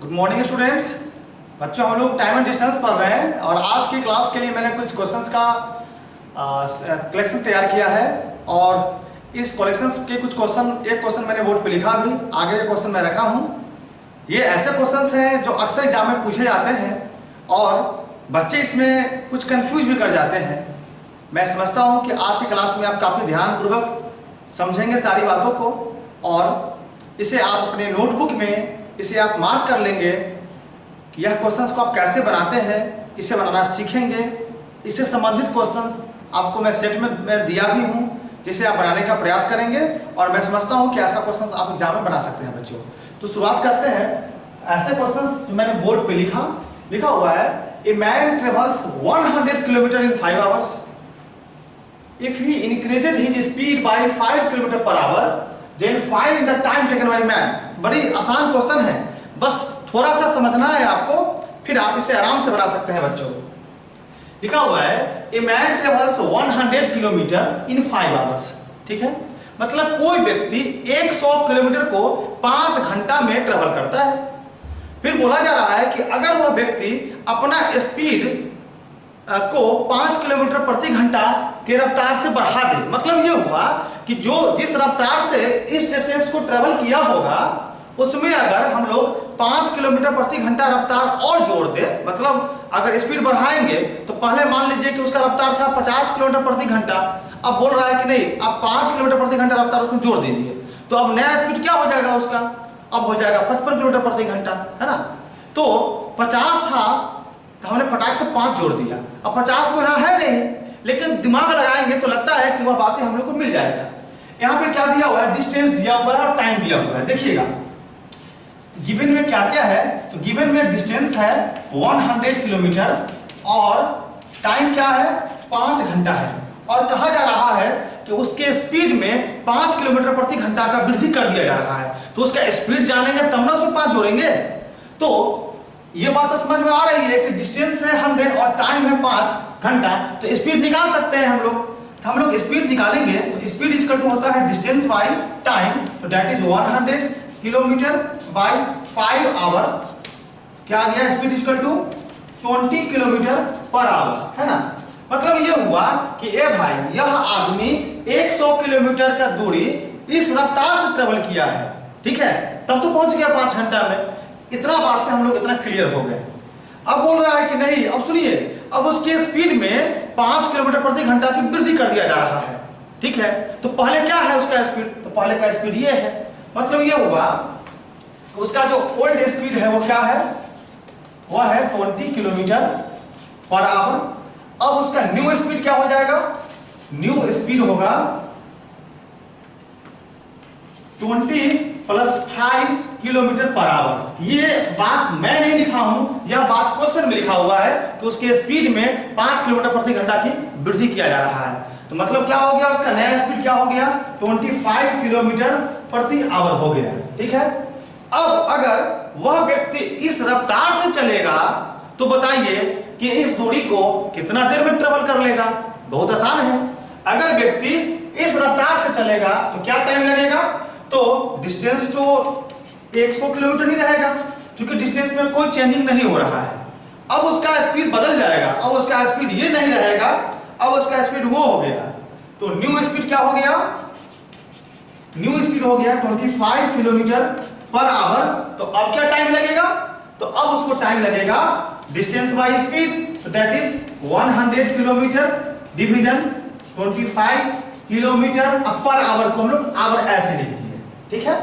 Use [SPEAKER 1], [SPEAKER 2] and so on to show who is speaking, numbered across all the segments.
[SPEAKER 1] Good morning students. बच्चों, हम लोग टाइम एंड डिस्टेंस पढ़ रहे हैं और आज की क्लास के लिए मैंने कुछ क्वेश्चंस का कलेक्शन तैयार किया है और इस कलेक्शंस के कुछ एक क्वेश्चन मैंने बोर्ड पे लिखा भी, आगे का क्वेश्चन मैं रखा हूँ। ये ऐसे क्वेश्चंस हैं जो अक्सर एग्जाम में पूछे जाते हैं और बच्चे इसमें कुछ कंफ्यूज भी कर जाते हैं। मैं समझता हूँ कि आज की क्लास में आप काफ़ी ध्यानपूर्वक समझेंगे सारी बातों को और इसे आप अपने नोटबुक में इसे आप मार्क कर लेंगे कि यह क्वेश्चंस को आप कैसे बनाते हैं, इसे बनाना सीखेंगे। इससे संबंधित क्वेश्चंस आपको मैं सेट में दिया भी हूँ जिसे आप बनाने का प्रयास करेंगे और मैं समझता हूँ कि ऐसा क्वेश्चंस आप एग्जाम में बना सकते हैं बच्चों। तो शुरुआत करते हैं। ऐसे क्वेश्चंस जो मैंने बोर्ड पे लिखा हुआ है, a man travels 100 kilometre in 5 hours if he increases his speed by 5 km per hour then find the time taken by man। बड़ी आसान क्वेश्चन है, बस थोड़ा सा समझना है आपको, फिर आप इसे आराम से बना सकते हैं बच्चों। लिखा हुआ है a man travels 100 kilometre in 5 hours. ठीक है, मतलब कोई व्यक्ति 100 किलोमीटर को 5 घंटा में ट्रेवल करता है। फिर बोला जा रहा है कि अगर वह व्यक्ति अपना स्पीड को 5 किलोमीटर प्रति घंटा के रफ्तार से बढ़ा दे, मतलब ये हुआ कि जो जिस रफ्तार से इस डिस्टेंस को ट्रेवल किया होगा उसमें अगर हम लोग 5 किलोमीटर प्रति घंटा रफ्तार और जोड़ दे, मतलब अगर स्पीड बढ़ाएंगे तो पहले मान लीजिए कि उसका रफ्तार था 50 किलोमीटर प्रति घंटा, अब बोल रहा है कि नहीं आप 5 किलोमीटर प्रति घंटा रफ्तार उसमें जोड़ दीजिए, तो अब नया स्पीड क्या हो जाएगा उसका, अब हो जाएगा 55 किलोमीटर प्रति घंटा, है ना। तो 50 था तो हमने फटाक से 5 जोड़ दिया, अब 50 तो यहाँ है नहीं, लेकिन दिमाग लगाएंगे तो लगता है कि वह बातें हम लोग को मिल जाएगा। यहाँ पे क्या दिया हुआ है, डिस्टेंस दिया हुआ है और टाइम दिया हुआ है। देखिएगा गिवन में क्या क्या है, तो गिवन में डिस्टेंस है 100 किलोमीटर और टाइम क्या है 5 घंटा है और कहा जा रहा है कि उसके स्पीड में 5 किलोमीटर प्रति घंटा का वृद्धि कर दिया जा रहा है। तो उसका स्पीड जानेंगे तब ना उसमें 5 जोड़ेंगे। तो ये बात तो समझ में आ रही है कि डिस्टेंस है 100 और टाइम है 5 घंटा, तो स्पीड निकाल सकते हैं हम लोग। तो हम लोग स्पीड निकालेंगे तो स्पीड इक्वल टू होता है डिस्टेंस बाय टाइम, तो that is 100 kilometre by 5 hour. क्या आ गया, speed equal to 20 kilometre per hour, है ना। मतलब ये हुआ कि ए भाई यह आदमी 100 किलोमीटर का दूरी इस रफ्तार से ट्रेवल किया है, ठीक है, तब तो पहुंच गया 5 घंटा में। इतना बात से हम लोग इतना क्लियर हो गए। अब बोल रहा है कि नहीं, अब सुनिए, अब उसके स्पीड में 5 किलोमीटर प्रति घंटा की वृद्धि कर दिया जा रहा है, ठीक है। तो पहले क्या है उसका स्पीड, तो पहले का स्पीड ये है, मतलब ये हुआ उसका जो ओल्ड स्पीड है वो क्या है, वह है 20 किलोमीटर पर आवर। अब उसका न्यू स्पीड क्या हो जाएगा, न्यू स्पीड होगा 20 प्लस 5 किलोमीटर पर आवर। ये बात मैं नहीं लिखा हूं, यह बात क्वेश्चन में लिखा हुआ है कि उसके स्पीड में 5 किलोमीटर प्रति घंटा की वृद्धि किया जा रहा है। तो मतलब क्या हो गया, उसका नया स्पीड क्या हो गया, 25 किलोमीटर प्रति आवर हो गया, ठीक है। अब अगर वह व्यक्ति इस रफ्तार से चलेगा तो बताइए कि इस दूरी को कितना देर में ट्रेवल कर लेगा। बहुत आसान है, अगर व्यक्ति इस रफ्तार से चलेगा तो क्या टाइम लगेगा, तो डिस्टेंस तो 100 किलोमीटर ही रहेगा क्योंकि डिस्टेंस में कोई चेंजिंग नहीं हो रहा है। अब उसका स्पीड बदल जाएगा, अब उसका स्पीड ये नहीं रहेगा, अब उसका स्पीड वो हो गया। तो न्यू स्पीड क्या हो गया, न्यू स्पीड हो गया 25 किलोमीटर पर आवर। तो अब क्या टाइम लगेगा, तो अब उसको टाइम लगेगा डिस्टेंस बाय स्पीड, तो that is 100 kilometre division 25 kilometre per our को हम लोग आवर ऐसे लिख दिए, ठीक है।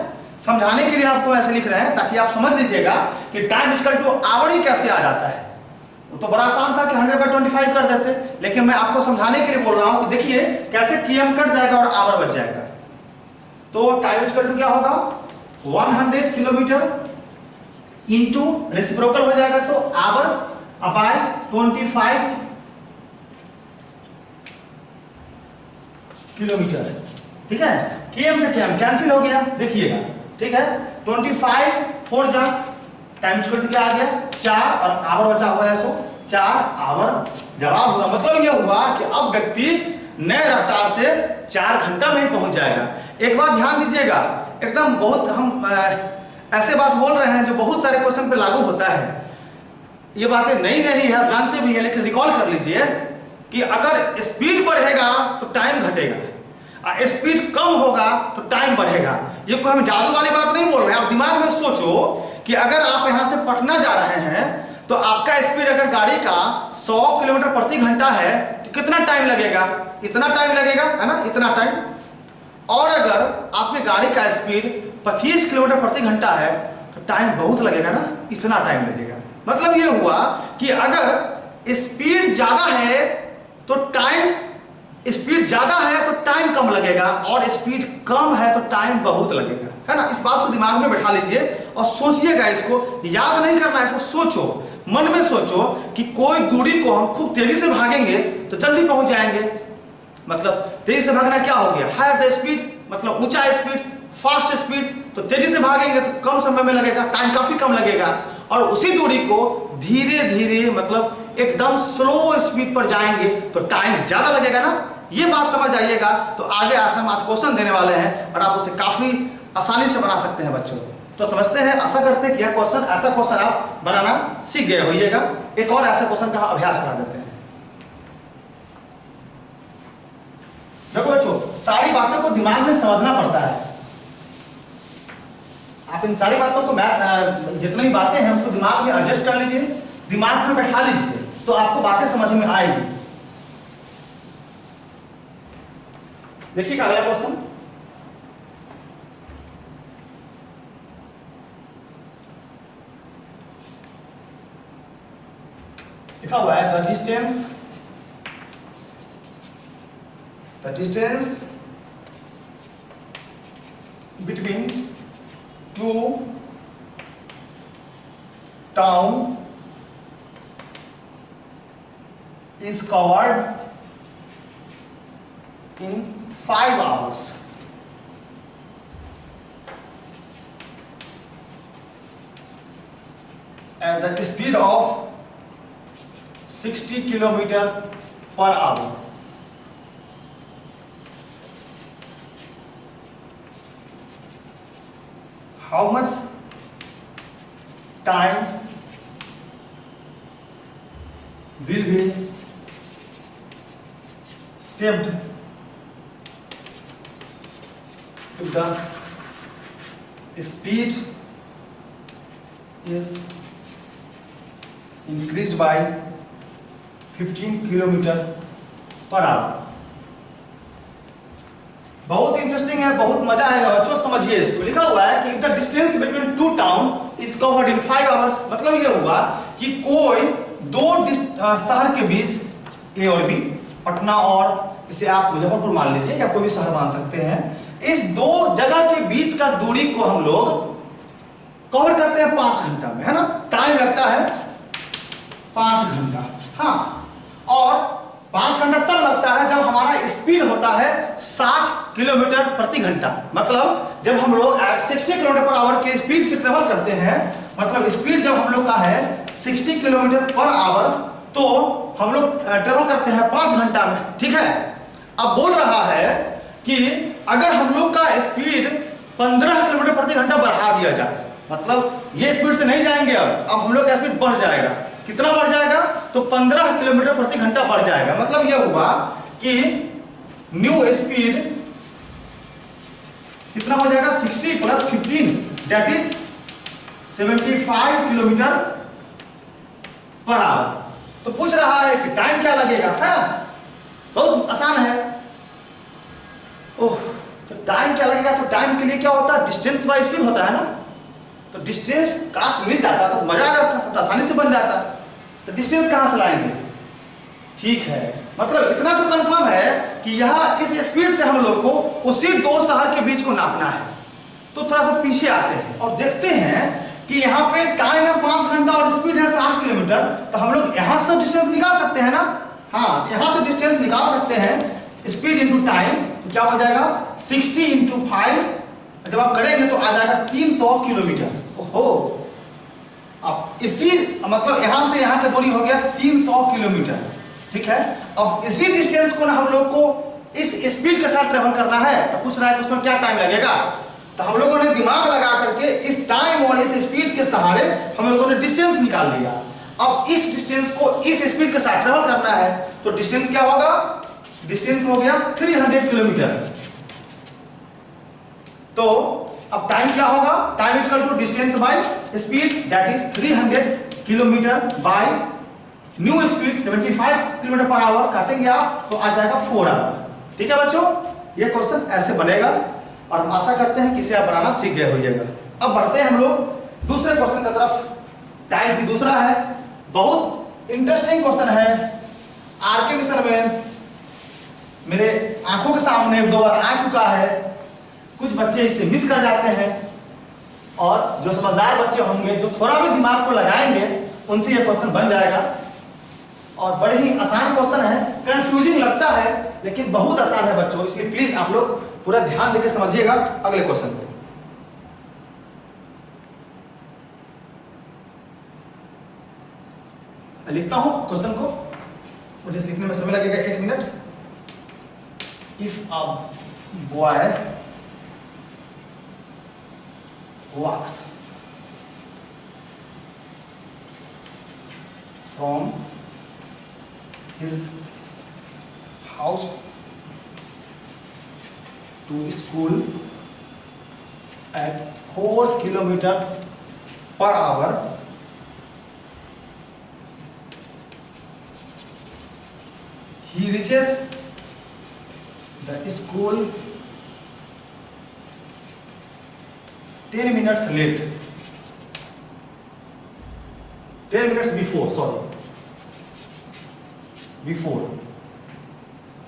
[SPEAKER 1] समझाने के लिए आपको ऐसे लिख रहे हैं ताकि आप समझ लीजिएगा कि टाइम इक्वल टू आवर ही कैसे आ जाता है। वो तो बड़ा आसान था कि 100/25 कर देते, लेकिन मैं आपको समझाने के लिए बोल रहा हूं कि देखिए कैसे km कट जाएगा और आवर बच जाएगा। तो टाइम इक्वल टू क्या होगा, 100 किलोमीटर इंटू रेसिप्रोकल हो जाएगा तो आवर बाय 25 किलोमीटर, ठीक है। km से km कैंसिल हो गया, देखिएगा, ठीक है। 25 4 जा टाइम इक्वल क्या आ गया 4 और आवर बचा हुआ है 4 आवर जवाब हुआ। मतलब यह हुआ कि अब व्यक्ति नए रफ्तार से 4 घंटा में ही पहुंच जाएगा। एक बात ध्यान दीजिएगा, एकदम बहुत हम ऐसे बात बोल रहे हैं जो बहुत सारे क्वेश्चन पे लागू होता है। ये बातें नई नहीं है, आप जानते भी हैं, लेकिन रिकॉल कर लीजिए कि अगर स्पीड बढ़ेगा तो टाइम घटेगा, स्पीड कम होगा तो टाइम बढ़ेगा। ये कोई हम जादू वाली बात नहीं बोल रहे हैं। आप दिमाग में सोचो कि अगर आप यहां से पटना जा रहे हैं तो आपका स्पीड अगर गाड़ी का 100 किलोमीटर प्रति घंटा है तो कितना टाइम लगेगा? इतना टाइम लगेगा, है ना, इतना टाइम। और अगर आपकी गाड़ी का स्पीड 25 किलोमीटर प्रति घंटा है तो टाइम बहुत लगेगा ना, इतना टाइम लगेगा। मतलब ये हुआ कि अगर स्पीड ज्यादा है तो टाइम कम लगेगा, और स्पीड कम है तो टाइम बहुत लगेगा, है ना। इस बात को दिमाग में बैठा लीजिए और सोचिएगा, इसको याद नहीं करना है, इसको सोचो, मन में सोचो कि कोई दूरी को हम खूब तेजी से भागेंगे तो जल्दी पहुंच जाएंगे। मतलब तेजी से भागना क्या हो गया? हायर द स्पीड, मतलब ऊंचा स्पीड, फास्ट स्पीड। तो तेजी से भागेंगे तो कम समय में लगेगा, टाइम काफी कम लगेगा। और उसी दूरी को धीरे धीरे, मतलब एकदम स्लो स्पीड पर जाएंगे तो टाइम ज्यादा लगेगा ना। ये बात समझ आइएगा। तो आगे हम आज क्वेश्चन देने वाले हैं और आप उसे काफी आसानी से बना सकते हैं बच्चों। तो समझते हैं, आशा करते हैं कि यह क्वेश्चन, ऐसा क्वेश्चन आप बनाना सीख गए होइएगा। एक और ऐसे क्वेश्चन का अभ्यास करा देते हैं। देखो बच्चों, सारी बातों को दिमाग में समझना पड़ता है। आप इन सारी बातों को, मैथ जितनी बातें हैं उसको दिमाग में एडजस्ट कर लीजिए, दिमाग में बैठा लीजिए, तो आपको बातें समझ में आएगी। देखिएगा अगला क्वेश्चन। लिखा हुआ है the distance between two town is covered in 5 hours. And the speed of 60 kilometer per hour. How much time will be saved if the speed is increased by 15 kilometre per our. बहुत interesting है, बहुत मजा आएगा बच्चों, समझिए इसको। लिखा हुआ है कि the distance between two town is covered in 5 hours. मतलब ये हुआ कि कोई दो शहर के बीच, ए और बी, पटना और इसे आप मुजफ्फरपुर मान लीजिए या कोई भी शहर मान सकते हैं, इस दो जगह के बीच का दूरी को हम लोग कवर करते हैं 5 घंटा में, है ना। टाइम लगता है 5 घंटा, हाँ। और 5 घंटा तब लगता है जब हमारा स्पीड होता है 60 किलोमीटर प्रति घंटा। मतलब जब हम लोग 60 किलोमीटर पर आवर के स्पीड से ट्रेवल करते हैं, मतलब स्पीड जब हम लोग का है 60 किलोमीटर पर आवर, तो हम लोग ट्रेवल करते हैं 5 घंटा में, ठीक है। अब बोल रहा है कि अगर हम लोग का स्पीड 15 किलोमीटर प्रति घंटा बढ़ा दिया जाए, मतलब ये स्पीड से नहीं जाएंगे, अब हम लोग का स्पीड बढ़ जाएगा। कितना बढ़ जाएगा? तो 15 किलोमीटर प्रति घंटा बढ़ जाएगा। मतलब यह हुआ कि न्यू स्पीड कितना हो जाएगा? 60 + 15 that is 75 kilometre per our. तो पूछ रहा है कि टाइम क्या लगेगा, है ना। बहुत आसान है। ओह, तो टाइम क्या लगेगा? तो टाइम के लिए क्या होता है? डिस्टेंस बाय स्पीड होता है ना। तो डिस्टेंस काश मिल जाता तो मजा आ जाता, तो आसानी से बन जाता। तो डिस्टेंस कहां से लाएंगे? ठीक है, मतलब इतना तो कंफर्म है कि यह इस स्पीड से हम लोग को उसी दो शहर के बीच को नापना है। तो थोड़ा सा पीछे आते हैं और देखते हैं कि यहाँ पे टाइम है 5 घंटा और स्पीड है 60 किलोमीटर। तो हम लोग यहाँ से तो डिस्टेंस निकाल सकते हैं ना। हाँ, यहाँ से डिस्टेंस निकाल सकते हैं। स्पीड इंटू टाइम तो क्या हो जाएगा? 60 × 5। जब आप करेंगे तो आ जाएगा 300 किलोमीटर। ओहो, अब इसी मतलब यहाँ से यहाँ की दूरी हो गया 300 किलोमीटर, ठीक है। अब इसी डिस्टेंस को ना हम लोग को इस स्पीड के साथ ट्रेवल करना है। तो पूछ रहा है कि उसमें क्या टाइम लगेगा? तो हम लोगों ने दिमाग लगा करके इस टाइम और इस स्पीड के सहारे हम लोगों ने डिस्टेंस निकाल लिया। अब इस डिस्टेंस को इस स्पीड के साथ ट्रेवल करना है, तो डिस्टेंस क्या होगा? डिस्टेंस हो गया 300 किलोमीटर। तो अब टाइम क्या होगा? Time is equal to distance by speed, that is 300 kilometre by new speed 75 kilometre per hour काटेंगे आप तो आ जाएगा 4 आवर। ठीक है बच्चों, ये क्वेश्चन ऐसे बनेगा और हम आशा करते हैं कि इसे आप बनाना सीख गए होइएगा। अब बढ़ते हैं हम लोग दूसरे क्वेश्चन की तरफ। टाइप भी दूसरा है, बहुत इंटरेस्टिंग क्वेश्चन है। आरके मिशन में मेरे आंखों के सामने 2 बार आ चुका है। कुछ बच्चे इसे मिस कर जाते हैं और जो समझदार बच्चे होंगे, जो थोड़ा भी दिमाग को लगाएंगे, उनसे ये क्वेश्चन बन जाएगा। और बड़े ही आसान क्वेश्चन है, कंफ्यूजिंग लगता है लेकिन बहुत आसान है बच्चों, इसलिए प्लीज आप लोग पूरा ध्यान देकर समझिएगा अगले क्वेश्चन को। मैं लिखता हूं क्वेश्चन को, मुझे इस लिखने में समय लगेगा 1 minute. If a boy walks from his house to school at 4 kilometers per hour, he reaches the school 10 minutes late, 10 minutes before, before,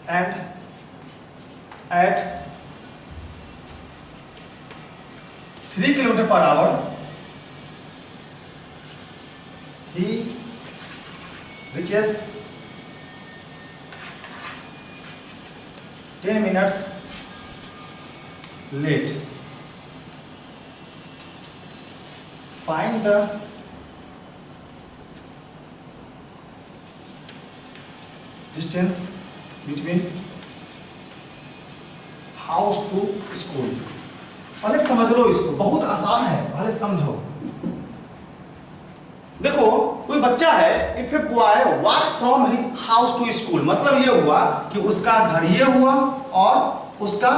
[SPEAKER 1] and at 3 kilometers per hour he reaches 10 minutes late. Find the distance between house to school. पहले समझ लो इसको, बहुत आसान है, पहले समझो। देखो कोई बच्चा है, if a boy walks from his house to school, मतलब ये हुआ कि उसका घर ये हुआ और उसका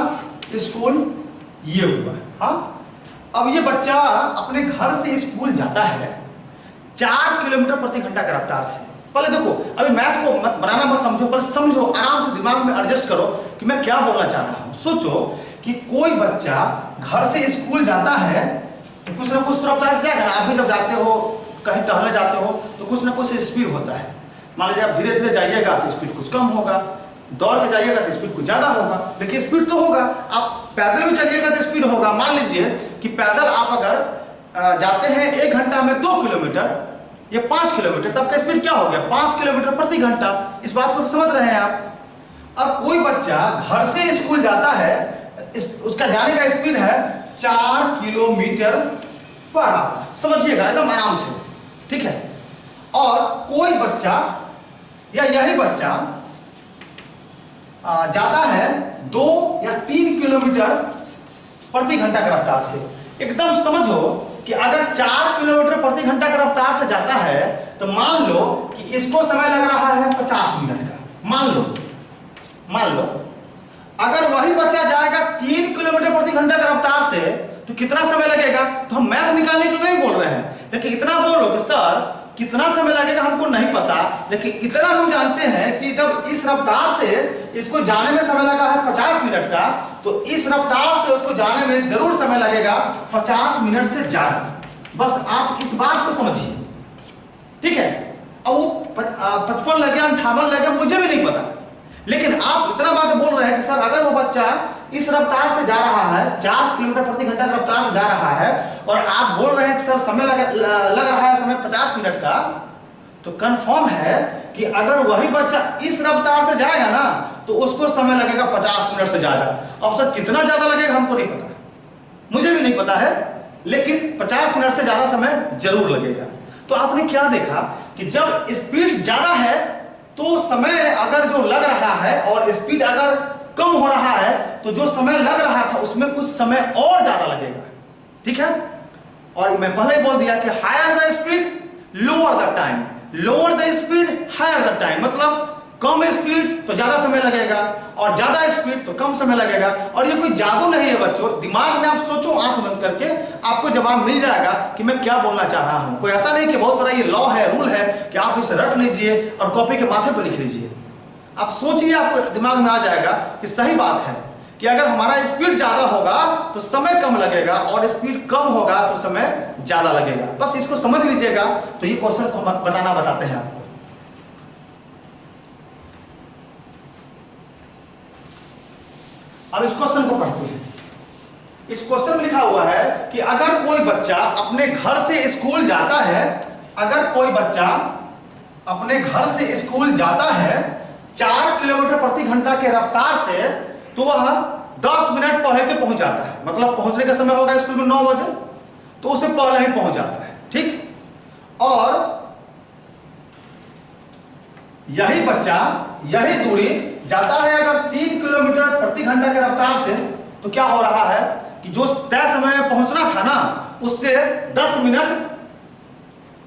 [SPEAKER 1] स्कूल ये हुआ। हाँ, अब ये बच्चा अपने घर से स्कूल जाता है 4 किलोमीटर प्रति घंटा की रफ्तार से। पहले देखो, अभी मैथ को मत बनाना मत समझो, पहले समझो, आराम से दिमाग में एडजस्ट करो कि मैं क्या बोलना चाह रहा हूं। सोचो कि कोई बच्चा घर से स्कूल जाता है तो कुछ ना कुछ रफ्तार से जाएगा। आप भी जब जाते हो, कहीं टहलने जाते हो तो कुछ ना कुछ स्पीड होता है। मान लीजिए आप धीरे धीरे जाइएगा तो स्पीड कुछ कम होगा, दौड़ के जाइएगा तो स्पीड कुछ ज्यादा होगा, लेकिन स्पीड तो होगा। आप पैदल भी चलिएगा तो स्पीड होगा। मान लीजिए कि पैदल आप अगर जाते हैं 1 घंटा में 2 किलोमीटर या 5 किलोमीटर, तो आपका स्पीड क्या हो गया? 5 किलोमीटर प्रति घंटा। इस बात को तो समझ रहे हैं आप। अब कोई बच्चा घर से स्कूल जाता है, उसका जाने का स्पीड है 4 किलोमीटर पर आवर। समझिएगा एकदम आराम से, ठीक है। और कोई बच्चा या यही बच्चा जाता है 2 या 3 किलोमीटर प्रति घंटा की रफ्तार से। एकदम समझो कि अगर 4 किलोमीटर प्रति घंटा की रफ्तार से जाता है तो मान लो कि इसको समय लग रहा है 50 मिनट का। मान लो अगर वही बच्चा जाएगा 3 किलोमीटर प्रति घंटा की रफ्तार से तो कितना समय लगेगा? तो हम मैथ निकालने जो नहीं बोल रहे हैं, लेकिन इतना बोलो कि सर कितना समय लगेगा हमको नहीं पता, लेकिन इतना हम जानते हैं कि जब इस रफ्तार से इसको जाने में समय लगा है 50 मिनट का, तो इस रफ्तार से उसको जाने में जरूर समय लगेगा 50 मिनट से ज्यादा। बस आप इस बात को समझिए, ठीक है। अब वो 55 लगे 58 लगे मुझे भी नहीं पता, लेकिन आप इतना बात बोल रहे हैं कि सर अगर वो बच्चा इस रफ्तार से जा रहा है, 4 किलोमीटर प्रति घंटा की रफ्तार से जा रहा है, और आप बोल रहे हैं कि सर समय लग रहा है समय 50 मिनट का, तो कंफर्म है कि अगर वही बच्चा इस रफ्तार से जाएगा ना तो उसको समय लगेगा 50 मिनट से ज्यादा। अब सर कितना ज्यादा लगेगा हमको नहीं पता, मुझे भी नहीं पता है, लेकिन 50 मिनट से ज्यादा समय जरूर लगेगा। तो आपने क्या देखा कि जब स्पीड ज्यादा है तो समय अगर जो लग रहा है और स्पीड अगर कम हो रहा है तो जो समय लग रहा था उसमें कुछ समय और ज्यादा लगेगा, ठीक है। और मैं पहले ही बोल दिया कि higher the speed lower the time, lower the speed higher the time, मतलब कम स्पीड तो ज्यादा समय लगेगा और ज्यादा स्पीड तो कम समय लगेगा। और ये कोई जादू नहीं है बच्चों, दिमाग में आप सोचो आंख बंद करके आपको जवाब मिल जाएगा कि मैं क्या बोलना चाह रहा हूं। कोई ऐसा नहीं कि बहुत बड़ा ये लॉ है, रूल है कि आप इसे रट लीजिए और कॉपी के माथे पर लिख लीजिए। आप सोचिए, आपको दिमाग में आ जाएगा कि सही बात है कि अगर हमारा स्पीड ज्यादा होगा तो समय कम लगेगा और स्पीड कम होगा तो समय ज्यादा लगेगा। बस इसको समझ लीजिएगा। तो ये क्वेश्चन को बताते हैं आपको। अब इस क्वेश्चन को पढ़ते हैं। इस क्वेश्चन में लिखा हुआ है कि अगर कोई बच्चा अपने घर से स्कूल जाता है, अगर कोई बच्चा अपने घर से स्कूल जाता है 4 किलोमीटर प्रति घंटा के रफ्तार से, तो वह 10 मिनट पहले के पहुंच जाता है। मतलब पहुंचने का समय होगा स्कूल में 9 बजे, तो उससे पहले ही पहुंच जाता है, ठीक। और यही बच्चा यही दूरी जाता है अगर 3 किलोमीटर प्रति घंटा के रफ्तार से, तो क्या हो रहा है कि जो तय समय में पहुंचना था ना उससे 10 मिनट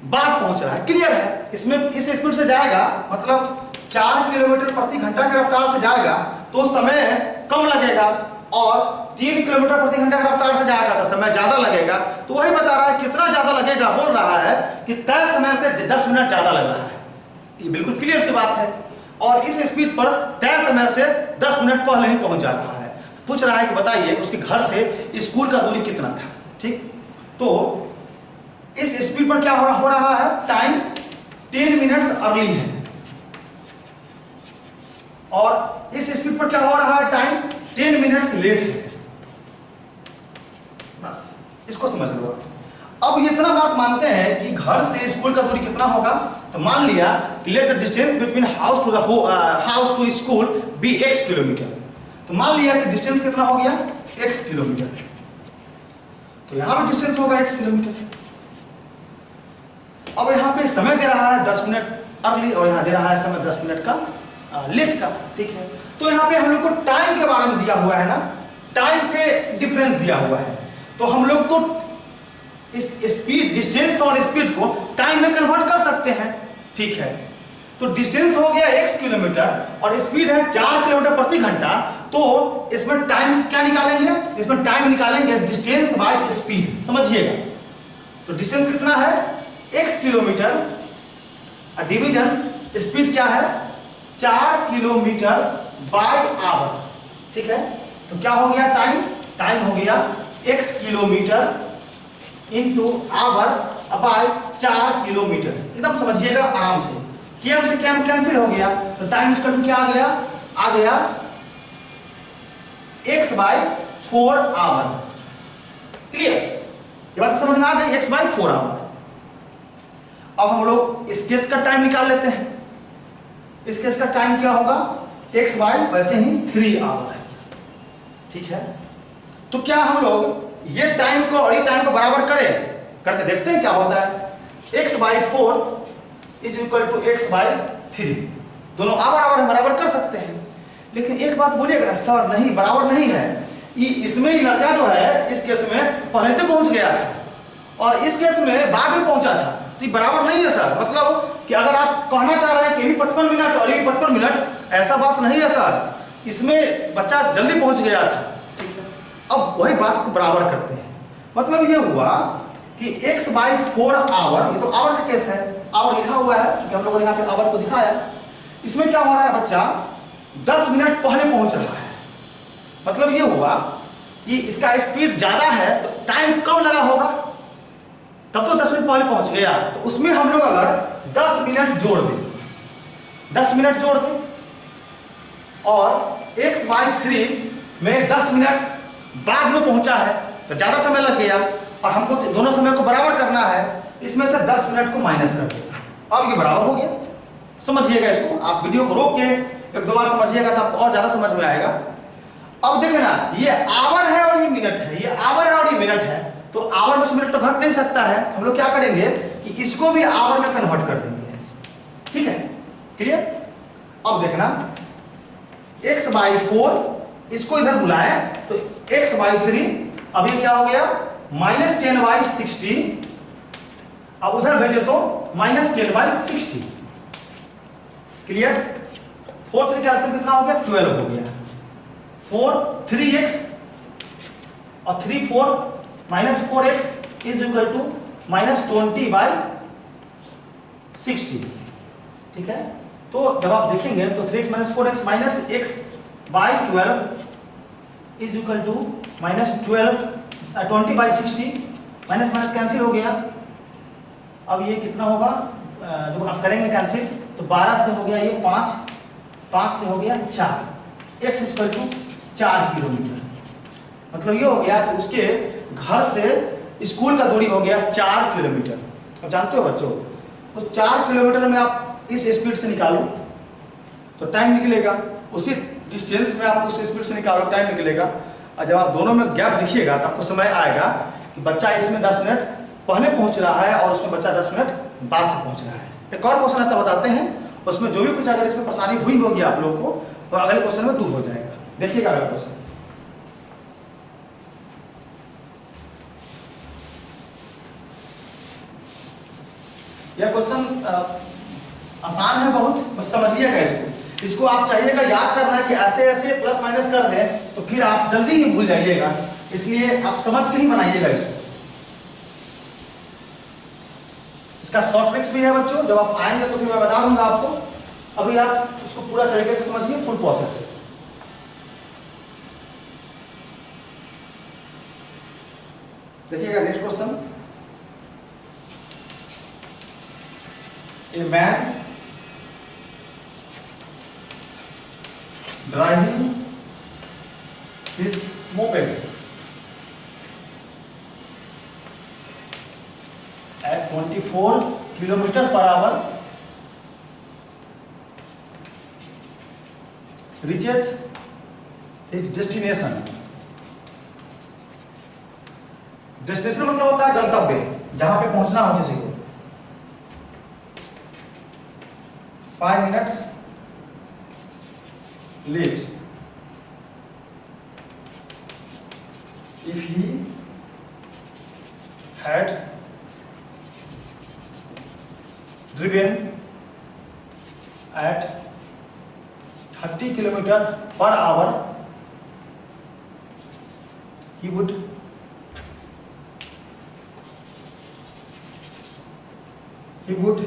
[SPEAKER 1] बाद पहुंच रहा है। क्लियर है? इसमें इस स्पीड से जाएगा, मतलब 4 किलोमीटर प्रति घंटा के रफ्तार से जाएगा तो समय कम लगेगा, और 3 किलोमीटर प्रति घंटा के रफ्तार से जाएगा तो समय ज्यादा लगेगा। तो वही बता रहा है कितना ज्यादा लगेगा, बोल रहा है कि तय समय से 10 मिनट ज्यादा लग रहा है। ये बिल्कुल क्लियर सी बात है। और इस स्पीड पर तय समय से 10 मिनट पहले ही पहुंच जा रहा है। पूछ रहा है कि बताइए उसके घर से स्कूल का दूरी कितना था, ठीक। तो इस स्पीड पर क्या हो रहा है, टाइम 10 मिनट्स अर्ली है, और इस स्पीड पर क्या हो रहा है, टाइम 10 मिनट्स लेट है। बस इसको समझ लो। अब इतना बात मानते हैं कि घर से स्कूल का दूरी कितना होगा, तो मान लिया कि let the distance between house to school be x kilometre. तो मान लिया कि डिस्टेंस कितना हो गया, x किलोमीटर। तो यहां पे डिस्टेंस होगा x किलोमीटर। अब यहाँ पे समय दे रहा है 10 मिनट अर्ली और यहाँ दे रहा है समय 10 मिनट का लेट का, ठीक है। तो यहाँ पे हम लोग को टाइम के बारे में दिया हुआ है ना, टाइम पे डिफरेंस दिया हुआ है। तो हम लोग तो इस स्पीड, डिस्टेंस और स्पीड को टाइम में कन्वर्ट कर सकते हैं, ठीक है। तो डिस्टेंस हो गया x किलोमीटर और स्पीड है 4 किलोमीटर प्रति घंटा। तो इसमें टाइम क्या निकालेंगे, इसमें टाइम निकालेंगे डिस्टेंस बाय स्पीड, समझिएगा। तो डिस्टेंस कितना है, x किलोमीटर, डिवीजन स्पीड क्या है 4 किलोमीटर बाय आवर, ठीक है। तो क्या हो गया, टाइम, टाइम हो गया x kilometre into hour by 4 kilometre. एकदम समझिएगा आराम से, केम से केम कैंसिल हो गया, तो टाइम इसका क्या आ गया x बाय 4 आवर। क्लियर? ये बात समझ में आ गई, x बाय 4 आवर। अब हम लोग इस केस का टाइम निकाल लेते हैं। इस केस का टाइम क्या होगा, x बाय वैसे ही 3 आवर, ठीक है। तो क्या हम लोग ये टाइम को और ये टाइम को बराबर करें, करके देखते हैं क्या होता है। x by 4 is equal to x by 3, दोनों आवर बराबर कर सकते हैं। लेकिन एक बात बोलिएगा सर, नहीं बराबर नहीं है, इसमें ही लड़का जो है इस केस में पहले तो पहुंच गया था और इस केस में बाद में पहुंचा था, तो ये बराबर नहीं है सर। मतलब कि अगर आप कहना चाह रहे हैं कि 55 मिनट और ये 55 मिनट, ऐसा बात नहीं है सर, इसमें बच्चा जल्दी पहुंच गया था, ठीक है। अब वही बात को बराबर करते हैं। मतलब ये हुआ कि x बाय 4 आवर, ये तो आवर का केस है, आवर लिखा हुआ है क्योंकि हम लोगों ने यहाँ पे आवर को दिखाया। इसमें क्या हो रहा है, बच्चा 10 मिनट पहले पहुंच रहा है। मतलब ये हुआ कि इसका स्पीड ज्यादा है तो टाइम कम लगा होगा, तब तो 10 मिनट पहले पहुंच गया। तो उसमें हम लोग अगर 10 मिनट जोड़ दें, 10 मिनट जोड़ दें, और x बाय 3 में 10 मिनट बाद में पहुंचा है तो ज्यादा समय लग गया, और हमको दोनों समय को बराबर करना है, इसमें से 10 मिनट को माइनस कर देगा। अब ये बराबर हो गया। समझिएगा इसको, आप वीडियो को रोक के एक दो बार समझिएगा तो आपको और ज्यादा समझ में आएगा। अब देखना, ये आवर है और ये मिनट है, ये आवर है और ये मिनट है, तो आवर में से मिनट तो घट नहीं सकता है। हम लोग क्या करेंगे कि इसको भी आवर में कन्वर्ट कर देंगे, ठीक है। क्लियर? अब देखना x/4 इसको इधर बुलाएं तो x/3, अब ये क्या हो गया -10/60, अब उधर भेजे तो -10/60। क्लियर? 4 3 का आंसर कितना हो गया 12 हो गया। 4 3x और 3 4 -4x इज इक्वल टू -20/60। ठीक है, तो जब आप देखेंगे तो 3x - 4x -x/12 is equal to -20/60, minus minus cancel हो गया। अब ये कितना होगा, जब आप करेंगे कैंसिल तो 12 से हो गया ये 5, 5 से हो गया 4, x इक्वल टू 4 किलोमीटर। मतलब ये हो गया कि उसके घर से स्कूल का दूरी हो गया 4 किलोमीटर। अब जानते हो बच्चों, उस 4 किलोमीटर में आप इस स्पीड से निकालो तो टाइम निकलेगा, उसी डिस्टेंस में आप उस स्पीड से निकालो टाइम निकलेगा। और जब आप दोनों में गैप देखिएगा तो आपको समय आएगा कि बच्चा इसमें 10 मिनट पहले पहुंच रहा है और उसमें बच्चा 10 मिनट बाद से पहुंच रहा है। एक और क्वेश्चन ऐसा बताते हैं, उसमें जो भी कुछ अगर इसमें परेशानी हुई होगी आप लोग को तो अगले क्वेश्चन में दूर हो जाएगा। देखिएगा अगला क्वेश्चन। यह क्वेश्चन आसान है बहुत, बस समझिएगा इसको आप चाहिएगा याद करना कि ऐसे ऐसे प्लस माइनस कर दें तो फिर आप जल्दी ही भूल जाइएगा, इसलिए आप समझ के ही बनाइएगा इसको। इसका शॉर्ट ट्रिक्स भी है बच्चों, जब आप आएंगे तो फिर मैं बता दूंगा आपको। अभी आप इसको पूरा तरीके से समझिए, फुल प्रोसेस से। देखिएगा next question. A man driving his moped at 24 km/h reaches his destination। Destination मतलब होता है गंतव्य, जहां पे पहुंचना हो किसी को। 5 minutes late if he had driven at 30 km/h he would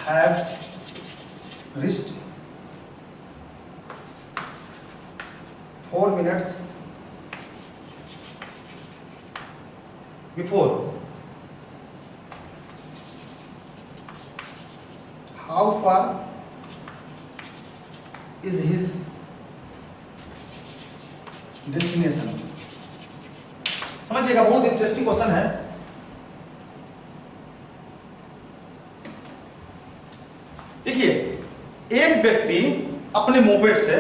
[SPEAKER 1] have reached 4 minutes before। How far is his destination? समझिएगा, बहुत इंटरेस्टिंग क्वेश्चन है। देखिए, एक व्यक्ति अपने मोपेड से,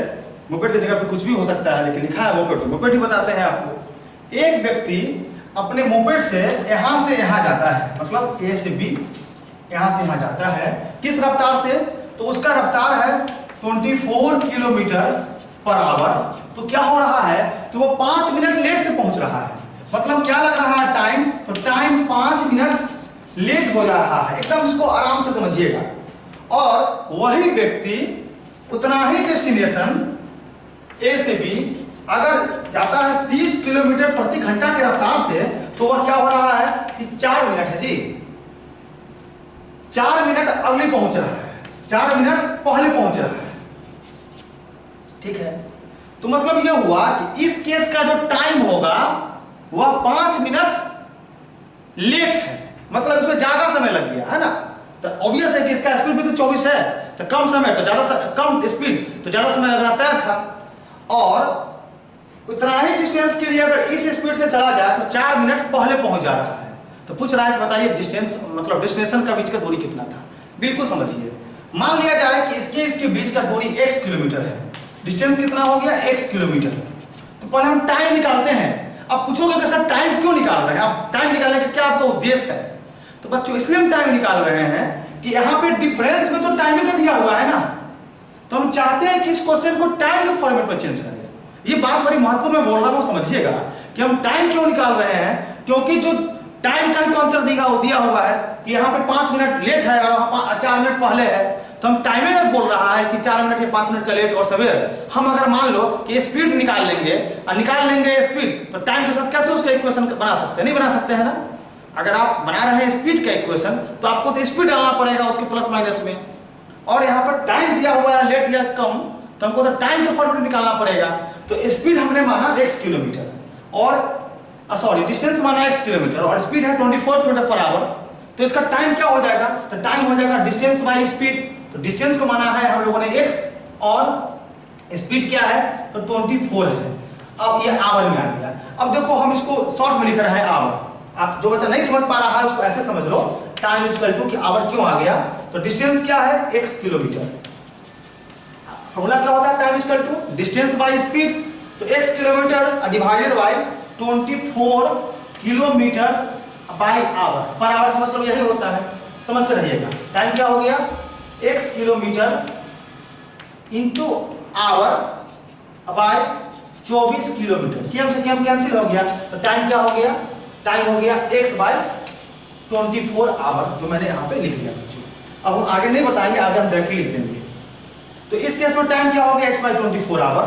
[SPEAKER 1] मोपेड की जगह पे कुछ भी हो सकता है लेकिन लिखा है मोपेड तो मोपेड ही बताते हैं आपको। एक व्यक्ति अपने मोपेड से यहां जाता है, मतलब ए से बी यहां से यहां जाता है। किस रफ्तार से? तो उसका रफ्तार है 24 km/h। तो क्या हो रहा है कि वो 5 मिनट लेट से पहुंच रहा है। मतलब क्या लग रहा है टाइम, तो टाइम 5 मिनट लेट हो जा रहा है। एकदम इसको आराम से समझिएगा। और वही व्यक्ति उतना ही डेस्टिनेशन ए से बी अगर जाता है 30 किलोमीटर प्रति घंटा के रफ्तार से, तो वह क्या हो रहा है कि 4 मिनट है जी, 4 मिनट अर्ली पहुंच रहा है, 4 मिनट पहले पहुंच रहा है। ठीक है, तो मतलब यह हुआ कि इस केस का जो टाइम होगा वह 5 मिनट लेट है, मतलब इसमें ज्यादा समय लग गया है ना। तो ऑब्वियस है कि इसका स्पीड भी तो 24 है, तो कम समय तो ज्यादा कम स्पीड तो ज्यादा समय लगना तय था। और उतना ही डिस्टेंस के लिए अगर इस स्पीड से चला जाए तो 4 मिनट पहले पहुंच जा रहा है। तो पूछ रहा है बताइए डिस्टेंस मतलब डेस्टिनेशन का बीच का दूरी कितना था। बिल्कुल समझिए, मान लिया जाए कि इसके बीच का दूरी x किलोमीटर है, डिस्टेंस कितना हो गया x किलोमीटर। तो पहले हम टाइम निकालते हैं। अब पूछोगे कि सर टाइम क्यों निकाल रहे हैं आप, टाइम निकालने का क्या आपका उद्देश्य है? तो बच्चों इसलिए हम टाइम निकाल रहे हैं कि यहाँ पे डिफरेंस में तो टाइम का दिया हुआ है ना, तो हम चाहते हैं कि इस क्वेश्चन को टाइम के फॉर्मेट में चेंज करें। ये बात बड़ी महत्वपूर्ण मैं बोल रहा हूँ, समझिएगा कि हम टाइम क्यों निकाल रहे हैं, क्योंकि जो टाइम का ही तो अंतर दिया हुआ है कि यहाँ पे 5 मिनट लेट है और वहाँ 4 मिनट पहले है, तो हम टाइमर बोल रहा है कि 4 मिनट या 5 मिनट का लेट और सवेर। हम अगर मान लो कि स्पीड निकाल लेंगे और निकाल लेंगे स्पीड, तो टाइम के साथ कैसे उसका इक्वेशन बना सकते हैं? नहीं बना सकते हैं ना। अगर आप बना रहे हैं स्पीड का इक्वेशन, तो आपको तो स्पीड डालना पड़ेगा उसके प्लस माइनस में, और यहाँ पर टाइम दिया हुआ है लेट या कम, तो हमको तो टाइम के फॉर्मेट में निकालना पड़ेगा। तो स्पीड हमने माना x किलोमीटर और सॉरी डिस्टेंस माना x किलोमीटर और स्पीड है 24 किलोमीटर पर आवर, तो इसका टाइम क्या हो जाएगा? तो टाइम हो जाएगा डिस्टेंस बाई स्पीड। तो डिस्टेंस को माना है हम लोगों ने x और स्पीड क्या है? तो 24 है। अब ये आवर में आ गया। अब देखो हम इसको शॉर्ट में लिख रहे हैं आवर। आप जो बच्चा नहीं समझ पा रहा है उसको ऐसे समझ लो, टाइम इक्वल टू कि आवर क्यों आ गया, तो डिस्टेंस क्या है? x kilometre. फॉर्मूला क्या होता है? Time equal to distance by speed, तो x kilometre divided by 24 kilometre by hour. Per hour का मतलब यही होता है, समझते रहिएगा। टाइम क्या हो गया? x kilometre into hour by 24 kilometre. केम से केम कैंसिल हो गया, तो टाइम क्या हो गया? टाइम हो गया x बाय 24 आवर, जो मैंने यहाँ पे लिख दिया बच्चों। अब हम आगे नहीं बताएंगे, आगे हम डायरेक्टली लिख देंगे। तो इस केस में टाइम क्या हो गया? x बाय 24 आवर,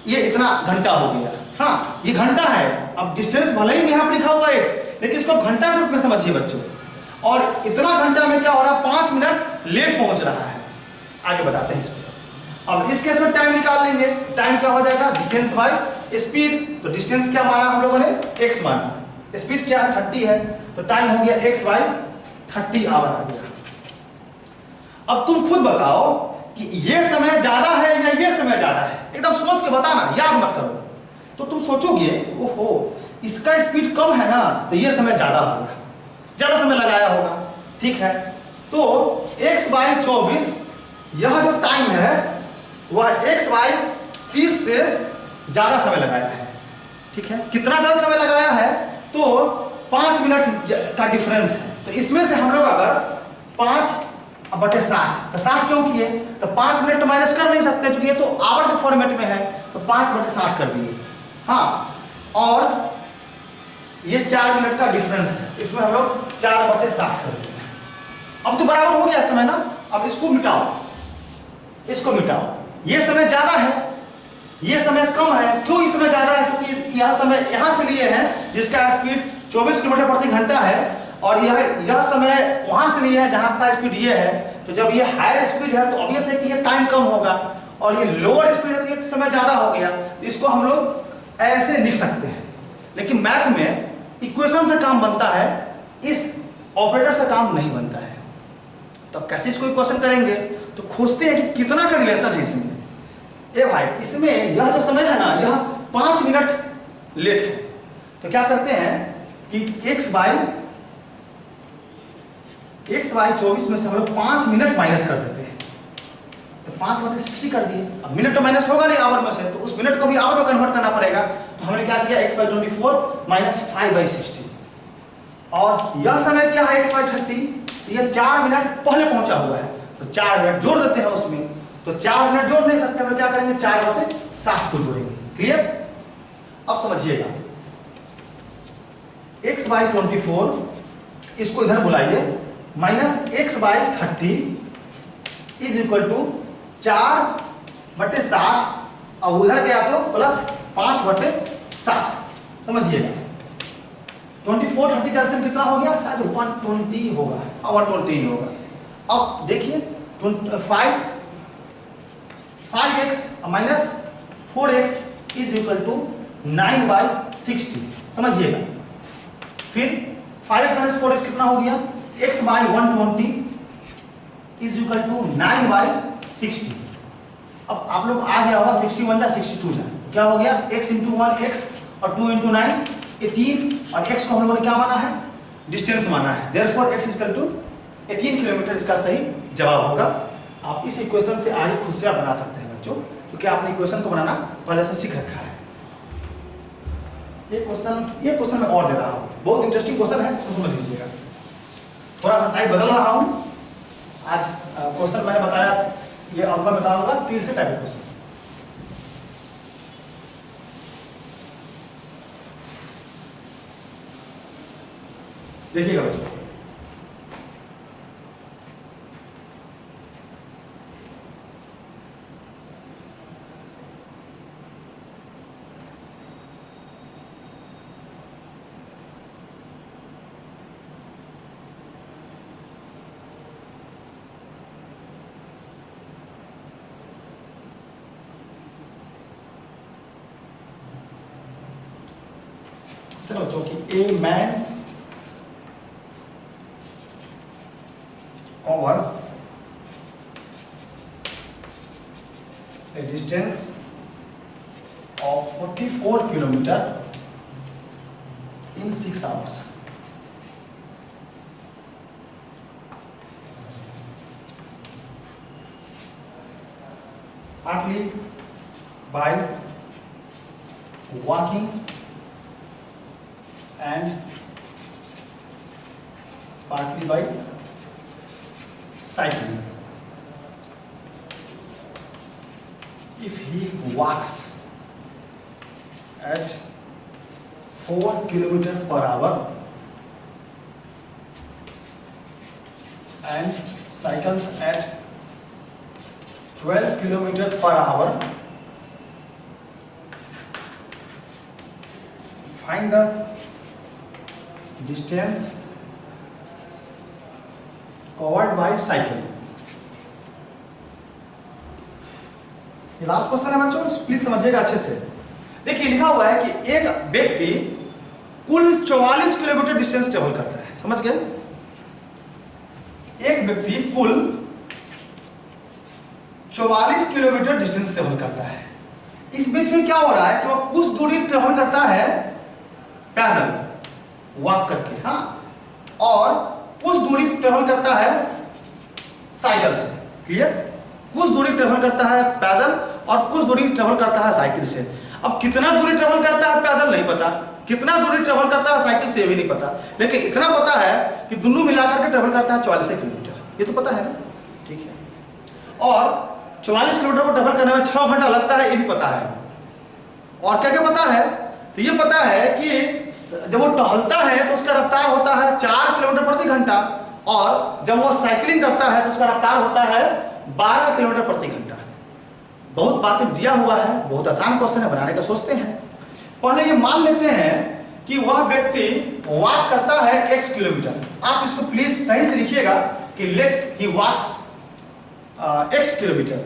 [SPEAKER 1] ये इतना घंटा हो गया। हाँ ये घंटा है। अब डिस्टेंस भले ही यहाँ पर लिखा हुआ x, लेकिन इसको घंटा के रूप में समझिए बच्चों। और इतना घंटा में क्या हो रहा है? 5 मिनट लेट पहुंच रहा है। आगे बताते हैं इसको। अब इस केस में टाइम निकाल लेंगे, टाइम क्या हो जाएगा? Distance by speed. तो डिस्टेंस क्या माना हम लोगों ने? x माना, स्पीड क्या है? 30 है, तो टाइम हो गया x बाय 30 आवर आ गया। अब तुम खुद बताओ कि ये समय ज्यादा है या ये समय ज्यादा है? एकदम सोच के बताना, याद मत करो। तो तुम सोचोगे ओहो इसका स्पीड कम है ना, तो ये समय ज्यादा होगा, ज्यादा समय लगाया होगा। ठीक है, तो x बाय 24, यह जो टाइम है वह x बाय 30 से ज्यादा समय लगाया है। ठीक है, कितना ज्यादा समय लगाया है? तो 5 मिनट का डिफरेंस है। तो इसमें से हम लोग अगर 5/60, तो 60 क्यों किए? तो 5 मिनट माइनस कर नहीं सकते, क्योंकि ये तो आवर के फॉर्मेट में है, तो 5/60 कर दिए। हाँ, और ये 4 मिनट का डिफरेंस है, इसमें हम लोग 4/60 कर दिए। अब तो बराबर हो गया समय ना। अब इसको मिटाओ, इसको मिटाओ। ये समय ज्यादा है, ये समय कम है। क्यों ये समय ज्यादा है? क्योंकि यह समय यहां से लिए है जिसका स्पीड 24 किलोमीटर प्रति घंटा है, और यह समय वहां से लिए है जहां का स्पीड ये है। तो जब ये हायर स्पीड है तो ऑब्वियस है कि ये टाइम कम होगा, और ये लोअर स्पीड है तो ये समय ज्यादा हो गया। तो इसको हम लोग ऐसे लिख सकते हैं। लेकिन मैथ में इक्वेशन से काम बनता है, इस ऑपरेटर से काम नहीं बनता है। तब कैसे इसको इक्वेशन करेंगे? तो खोजते हैं कि कितना का रिलेशन है इसमें। ए भाई, इसमें यह जो समय है ना, यह 5 मिनट लेट है। तो क्या करते हैं कि x बाय 24 में से हम लोग 5 मिनट माइनस कर देते हैं। तो 5/60 कर दिए। अब मिनट तो माइनस होगा नहीं आवर में से, तो उस मिनट को भी आवर में कन्वर्ट करना पड़ेगा। तो हमने क्या किया? x by 24 minus 5/60। और यह समय क्या है? x by 30। ये 4 मिनट पहले पहुंचा हुआ है, तो 4 मिनट जोड़ देते हैं उसमें। तो 4 मिनट जोड़ नहीं सकते, तो क्या करेंगे? 4/60 को जोड़ेंगे। क्लियर? अब समझिएगा, x बाय 24, इसको इधर बुलाइए, minus x by 30 is equal to 4/60, और उधर गया तो प्लस 5/60। समझिएगा, 24 30 का एलसीएम कितना हो गया? शायद 120 होगा, 120 होगा। अब देखिए 5x minus 4x is equal to 9/60। समझिएगा, फिर 5x माइनस 4x कितना हो गया? x by 120 is equal to 9/60। अब आप लोग आ गया होगा 61 जा 62 जा, क्या हो गया? x इंटू 1 x और 2 इंटू 9 18, और x को हम लोगों ने क्या माना है? डिस्टेंस माना है। Therefore x equal to 18 kilometre इसका सही जवाब होगा। आप इस इक्वेशन से आगे खुद से आप बना सकते हैं बच्चों, क्योंकि आपने इक्वेशन को बनाना पहले से सीख रखा है। ये क्वेश्चन मैं और दे रहा हूँ, बहुत इंटरेस्टिंग क्वेश्चन है, इसको समझ लीजिएगा। थोड़ा सा टाइप बदल रहा हूँ, आज क्वेश्चन मैंने बताया, ये अब मैं बताऊंगा तीसरे टाइप का क्वेश्चन। देखिएगा बच्चों, बच्चों की a man covers a distance of 44 kilometer in 6 hours. Partly by walking and partly by cycling. If he walks at 4 kilometers per hour and cycles at 12 kilometers per hour, find the distance covered by cycle. ये last question है बच्चों, please समझिएगा अच्छे से। देखिए लिखा हुआ है कि एक व्यक्ति कुल 44 किलोमीटर डिस्टेंस ट्रेवल करता है, समझ गए? एक व्यक्ति कुल 44 किलोमीटर डिस्टेंस ट्रेवल करता है। इस बीच में क्या हो रहा है कि वो कुछ दूरी ट्रेवल करता है पैदल वॉक करके, हाँ, और कुछ दूरी ट्रेवल करता है साइकिल से। क्लियर? कुछ दूरी ट्रेवल करता है पैदल और कुछ दूरी ट्रेवल करता है साइकिल से। अब कितना दूरी ट्रेवल करता है पैदल नहीं पता, कितना दूरी ट्रेवल करता है साइकिल से भी नहीं पता, लेकिन इतना पता है कि दोनों मिलाकर के ट्रेवल करता है 44 किलोमीटर। ये तो पता है ना, ठीक है। और 44 किलोमीटर को ट्रेवल करने में 6 घंटा लगता है, ये भी पता है। और क्या क्या पता है? तो ये पता है कि जब वो टहलता है तो उसका रफ्तार होता है 4 किलोमीटर प्रति घंटा, और जब वो साइकिलिंग करता है तो उसका रफ्तार होता है 12 किलोमीटर प्रति घंटा। बहुत बातें दिया हुआ है, बहुत आसान क्वेश्चन है, बनाने का सोचते हैं। पहले ये मान लेते हैं कि वह व्यक्ति वॉक करता है x किलोमीटर। आप इसको प्लीज सही से लिखिएगा कि लेट ही वॉक्स x किलोमीटर।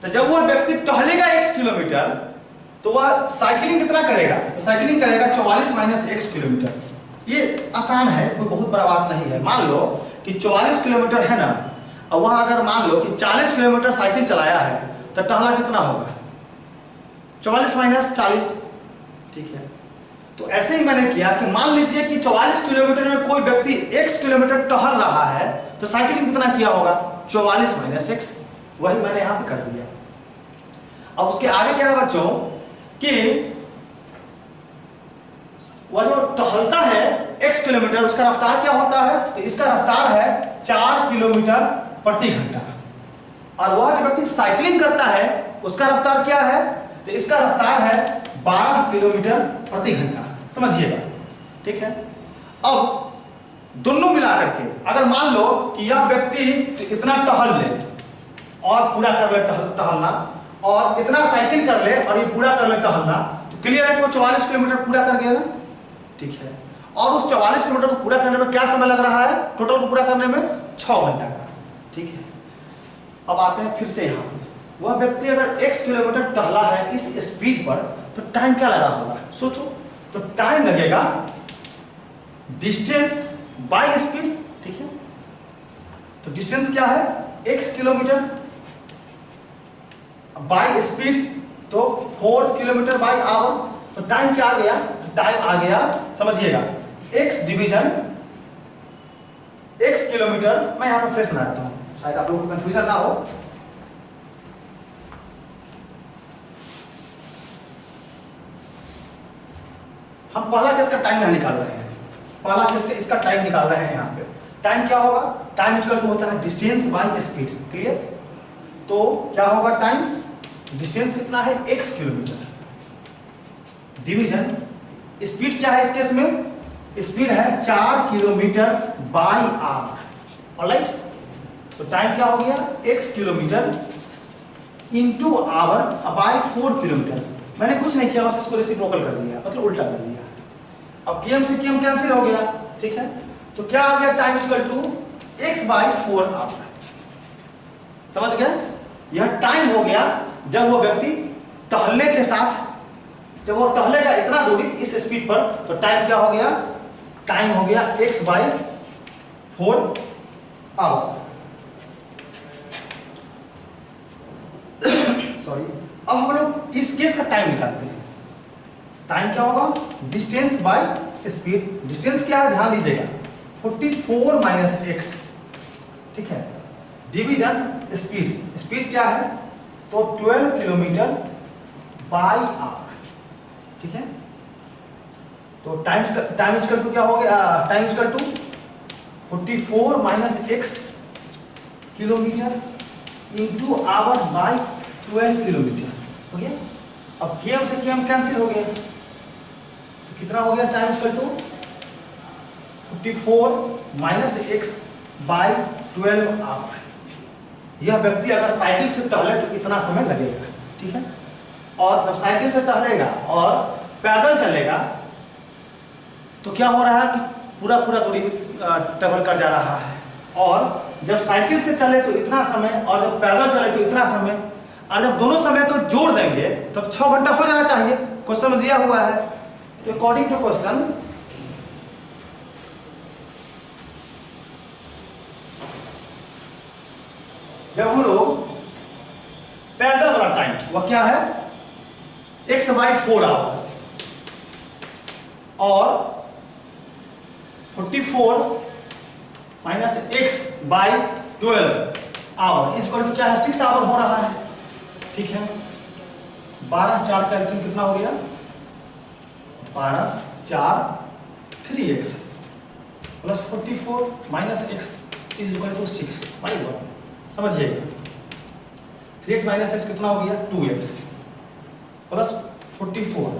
[SPEAKER 1] तो जब वह व्यक्ति टहलेगा x किलोमीटर तो वह साइकिलिंग कितना करेगा? तो साइकिलिंग करेगा 44 माइनस x किलोमीटर। ये आसान है, कोई बहुत बड़ा बात नहीं है। मान लो कि 44 किलोमीटर है ना, और वह अगर मान लो कि 40 किलोमीटर साइकिल चलाया है तो टहला कितना होगा? 44 माइनस 40, ठीक है। तो ऐसे ही मैंने किया कि मान लीजिए कि 44 किलोमीटर में कोई व्यक्ति x किलोमीटर टहल रहा है तो साइकिलिंग कितना किया होगा? 44 माइनस x। वही मैंने यहां पे कर दिया। अब उसके आगे क्या है बच्चों कि वह जो टहलता है x किलोमीटर, उसका रफ्तार क्या होता है? तो इसका रफ्तार है 4 किलोमीटर प्रति घंटा। और वह जो व्यक्ति साइकिलिंग करता है उसका रफ्तार क्या है? तो इसका रफ्तार है 12 किलोमीटर प्रति घंटा। समझिएगा, ठीक है। अब दोनों मिलाकर के अगर मान लो कि यह व्यक्ति इतना टहल ले और पूरा कर ले टहलना, और इतना साइकिल कर ले और ये पूरा कर ले टहलना, तो क्लियर है कि वो 44 किलोमीटर पूरा कर गया ना, ठीक है। और उस 44 किलोमीटर को पूरा करने में क्या समय लग रहा है? टोटल को पूरा करने में 6 घंटा का, ठीक है। अब आते हैं फिर से यहाँ, वह व्यक्ति अगर x किलोमीटर टहला है इस स्पीड पर तो टाइम क्या लगा होगा? सोचो। तो टाइम लगेगा डिस्टेंस बाय स्पीड, ठीक है। तो डिस्टेंस क्या है? x किलोमीटर बाय स्पीड, तो 4 किलोमीटर बाय आवर। तो टाइम क्या आ गया? टाइम आ गया, समझिएगा, x डिवीजन x किलोमीटर। मैं यहां पर फ्रेश बना देता हूं, शायद आप लोगों को कंफ्यूजन ना हो। हम पहला केस का टाइम यहां निकाल रहे हैं, पहला केस का इसका टाइम निकाल रहे हैं। यहां पे टाइम क्या होगा? टाइम इक्वल टू होता है डिस्टेंस बाय स्पीड। क्लियर? तो क्या होगा टाइम, डिस्टेंस कितना है x किलोमीटर, डिवीजन स्पीड क्या है इस केस में, स्पीड है 4 किलोमीटर बाय आवर। ऑलराइट, तो टाइम क्या हो गया x kilometre into hour by 4 kilometre. मैंने कुछ नहीं किया, बस इसको रेसिप्रोकल कर दिया, मतलब उल्टा कर दिया। अब km से km कैंसिल हो गया, ठीक है। तो क्या आ गया time equal to x by 4 hour. समझ गए? यह टाइम हो गया जब वो व्यक्ति टहलने के साथ, जब वो टहलेगा इतना दूरी इस स्पीड पर, तो टाइम क्या हो गया, टाइम हो गया x बाय 4 आवर। सॉरी, अब हम लोग इस केस का टाइम निकालते हैं। टाइम क्या होगा, डिस्टेंस बाय स्पीड। डिस्टेंस क्या है ध्यान दीजिएगा, 44 माइनस x, ठीक है, डिवीजन स्पीड। स्पीड क्या है, तो 12 किलोमीटर बाय आवर, ठीक है। तो टाइम इक्वल टू क्या हो गया, time equal to 44 minus x kilometre into hour by 12 kilometre हो गया। अब km से km कैंसिल हो गया, तो कितना हो गया time equal to 54 minus x by 12 hour. यह व्यक्ति अगर साइकिल से टहले तो कितना समय लगेगा, ठीक है। और जब साइकिल से टहलेगा और पैदल चलेगा तो क्या हो रहा है कि पूरा दूरी ट्रेवल कर जा रहा है। और जब साइकिल से चले तो इतना समय, और जब पैदल चले तो इतना समय, और जब दोनों समय को जोड़ देंगे तब 6 घंटा हो जाना चाहिए, क्वेश्चन में दिया हुआ है। तो अकॉर्डिंग टू क्वेश्चन जब हम लोग पैदल वाला टाइम वह क्या है x बाय 4 आवर, और 44 माइनस x बाय 12 आवर इस इक्वल टू क्या है 6 आवर हो रहा है, ठीक है। 12 4 का एलसीएम कितना हो गया, 12 4 3x plus 44 minus x is equal to 6 by 1। समझिएगा, 3x माइनस x कितना हो गया 2x plus 44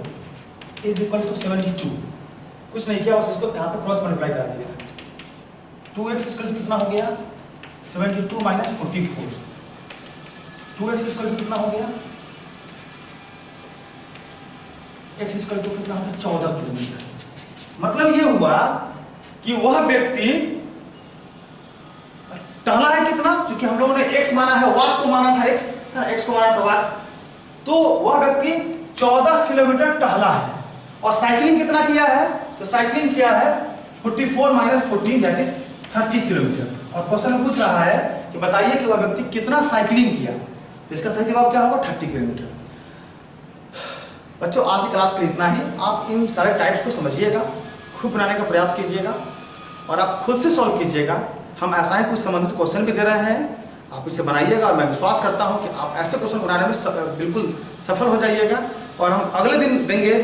[SPEAKER 1] is equal to 72। कुछ नहीं किया, बस इसको यहाँ पे क्रॉस मल्टीप्लाई करा दिया। 2x इक्वल टू कितना हो गया 72 माइनस 44, 2x इक्वल टू कितना हो गया, x इक्वल टू कितना हो गया 14 किलोमीटर। मतलब ये हुआ कि वह व्यक्ति टहला है कितना, क्योंकि हम लोगों ने x माना है, वॉक को माना था x को माना था वॉक, तो वह व्यक्ति 14 किलोमीटर टहला है। और साइकिलिंग कितना किया है, तो साइकिलिंग किया है 44 माइनस 14 दैट इज 30 किलोमीटर। और क्वेश्चन में पूछ रहा है कि बताइए कि वह व्यक्ति कितना साइकिलिंग किया, तो इसका सही जवाब क्या होगा 30 किलोमीटर। बच्चों आज की क्लास के लिए इतना ही। आप इन सारे टाइप्स को समझिएगा, खुद बनाने का प्रयास कीजिएगा और आप खुद से सॉल्व कीजिएगा। हम ऐसा ही कुछ संबंधित क्वेश्चन भी दे रहे हैं, आप इसे बनाइएगा और मैं विश्वास करता हूं कि आप ऐसे क्वेश्चन बनाने में बिल्कुल सफल हो जाइएगा। और हम अगले दिन देंगे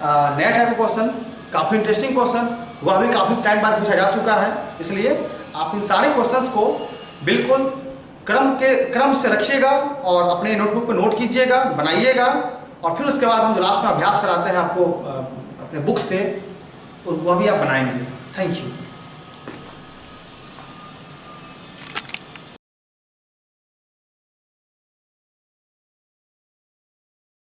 [SPEAKER 1] नया टाइप का क्वेश्चन, काफ़ी इंटरेस्टिंग क्वेश्चन, वह भी काफ़ी टाइम बाद पूछा जा चुका है। इसलिए आप इन सारे क्वेश्चंस को बिल्कुल क्रम से रखिएगा और अपने नोटबुक पर नोट कीजिएगा, बनाइएगा। और फिर उसके बाद हम जो लास्ट में अभ्यास कराते हैं आपको अपने बुक से, वह भी आप बनाएंगे। Thank you.